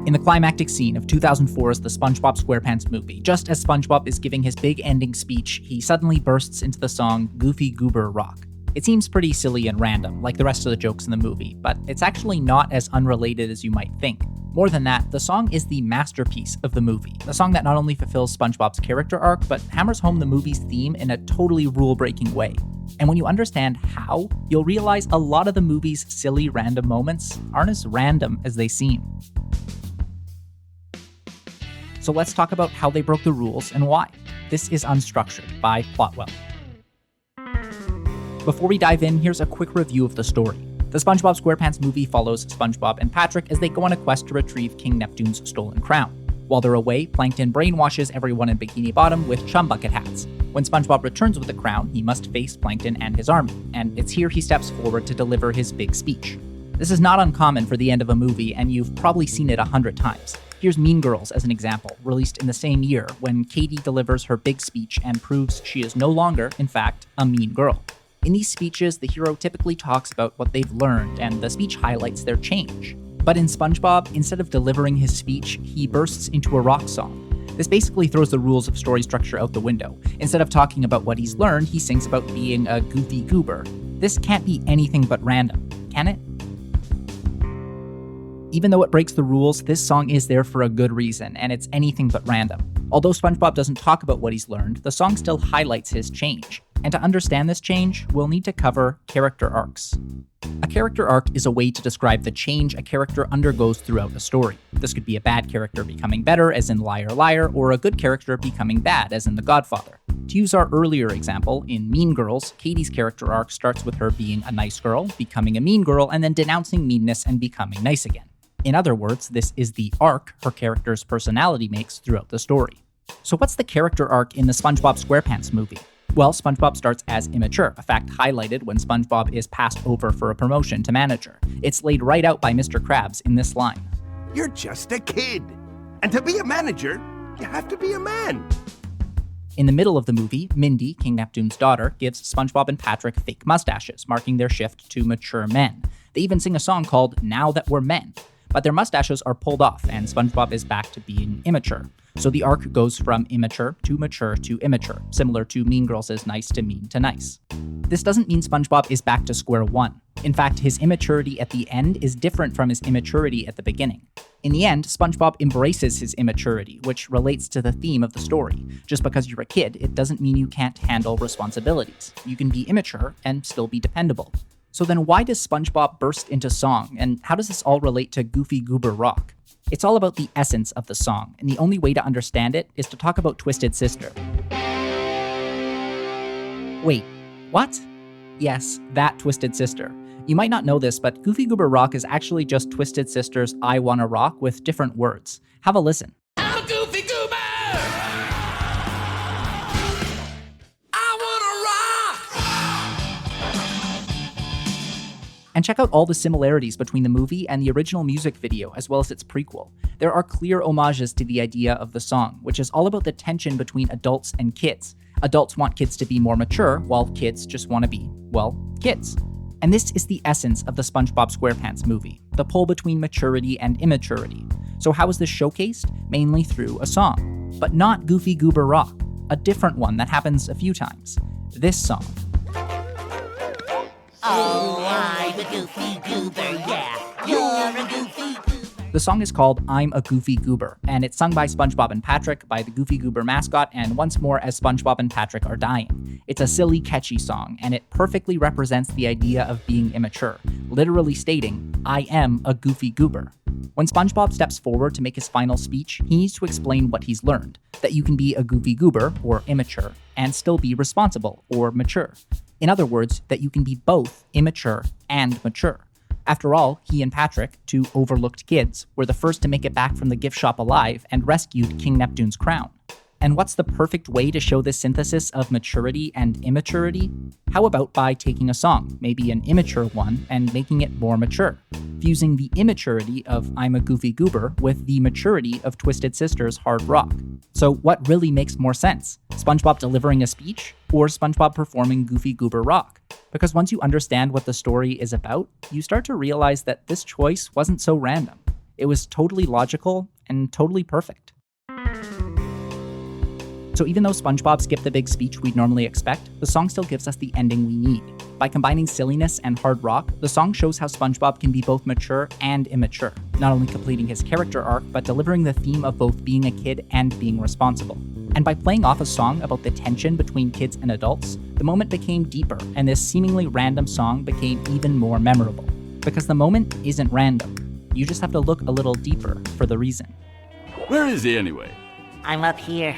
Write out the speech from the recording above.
In the climactic scene of 2004's The SpongeBob SquarePants movie, just as SpongeBob is giving his big ending speech, he suddenly bursts into the song Goofy Goober Rock. It seems pretty silly and random, like the rest of the jokes in the movie, but it's actually not as unrelated as you might think. More than that, the song is the masterpiece of the movie, a song that not only fulfills SpongeBob's character arc, but hammers home the movie's theme in a totally rule-breaking way. And when you understand how, you'll realize a lot of the movie's silly random moments aren't as random as they seem. So let's talk about how they broke the rules and why. This is Unstructured by Plotwell. Before we dive in, here's a quick review of the story. The SpongeBob SquarePants movie follows SpongeBob and Patrick as they go on a quest to retrieve King Neptune's stolen crown. While they're away, Plankton brainwashes everyone in Bikini Bottom with chum bucket hats. When SpongeBob returns with the crown, he must face Plankton and his army, and it's here he steps forward to deliver his big speech. This is not uncommon for the end of a movie, and you've probably seen it 100 times. Here's Mean Girls as an example, released in the same year, when Katie delivers her big speech and proves she is no longer, in fact, a mean girl. In these speeches, the hero typically talks about what they've learned, and the speech highlights their change. But in SpongeBob, instead of delivering his speech, he bursts into a rock song. This basically throws the rules of story structure out the window. Instead of talking about what he's learned, he sings about being a goofy goober. This can't be anything but random, can it? Even though it breaks the rules, this song is there for a good reason, and it's anything but random. Although SpongeBob doesn't talk about what he's learned, the song still highlights his change. And to understand this change, we'll need to cover character arcs. A character arc is a way to describe the change a character undergoes throughout a story. This could be a bad character becoming better, as in Liar Liar, or a good character becoming bad, as in The Godfather. To use our earlier example, in Mean Girls, Katie's character arc starts with her being a nice girl, becoming a mean girl, and then denouncing meanness and becoming nice again. In other words, this is the arc her character's personality makes throughout the story. So what's the character arc in the SpongeBob SquarePants movie? Well, SpongeBob starts as immature, a fact highlighted when SpongeBob is passed over for a promotion to manager. It's laid right out by Mr. Krabs in this line. You're just a kid. And to be a manager, you have to be a man. In the middle of the movie, Mindy, King Neptune's daughter, gives SpongeBob and Patrick fake mustaches, marking their shift to mature men. They even sing a song called Now That We're Men. But their mustaches are pulled off, and SpongeBob is back to being immature. So the arc goes from immature to immature, similar to Mean Girls' nice to mean to nice. This doesn't mean SpongeBob is back to square one. In fact, his immaturity at the end is different from his immaturity at the beginning. In the end, SpongeBob embraces his immaturity, which relates to the theme of the story. Just because you're a kid, it doesn't mean you can't handle responsibilities. You can be immature and still be dependable. So then why does SpongeBob burst into song, and how does this all relate to Goofy Goober Rock? It's all about the essence of the song, and the only way to understand it is to talk about Twisted Sister. Wait, what? Yes, that Twisted Sister. You might not know this, but Goofy Goober Rock is actually just Twisted Sister's I Wanna Rock with different words. Have a listen. I'm a goofy goober! And check out all the similarities between the movie and the original music video, as well as its prequel. There are clear homages to the idea of the song, which is all about the tension between adults and kids. Adults want kids to be more mature, while kids just want to be, well, kids. And this is the essence of the SpongeBob SquarePants movie, the pull between maturity and immaturity. So how is this showcased? Mainly through a song. But not Goofy Goober Rock, a different one that happens a few times. This song. Oh, I'm a goofy goober, yeah. You're a goofy goober. The song is called I'm a Goofy Goober, and it's sung by SpongeBob and Patrick, by the Goofy Goober mascot, and once more as SpongeBob and Patrick are dying. It's a silly, catchy song, and it perfectly represents the idea of being immature, literally stating, I am a goofy goober. When SpongeBob steps forward to make his final speech, he needs to explain what he's learned, that you can be a goofy goober, or immature, and still be responsible, or mature. In other words, that you can be both immature and mature. After all, he and Patrick, two overlooked kids, were the first to make it back from the gift shop alive and rescued King Neptune's crown. And what's the perfect way to show this synthesis of maturity and immaturity? How about by taking a song, maybe an immature one, and making it more mature? Fusing the immaturity of I'm a Goofy Goober with the maturity of Twisted Sister's hard rock. So what really makes more sense? SpongeBob delivering a speech, or SpongeBob performing Goofy Goober Rock? Because once you understand what the story is about, you start to realize that this choice wasn't so random. It was totally logical and totally perfect. So even though SpongeBob skipped the big speech we'd normally expect, the song still gives us the ending we need. By combining silliness and hard rock, the song shows how SpongeBob can be both mature and immature, not only completing his character arc, but delivering the theme of both being a kid and being responsible. And by playing off a song about the tension between kids and adults, the moment became deeper, and this seemingly random song became even more memorable. Because the moment isn't random. You just have to look a little deeper for the reason. Where is he anyway? I'm up here.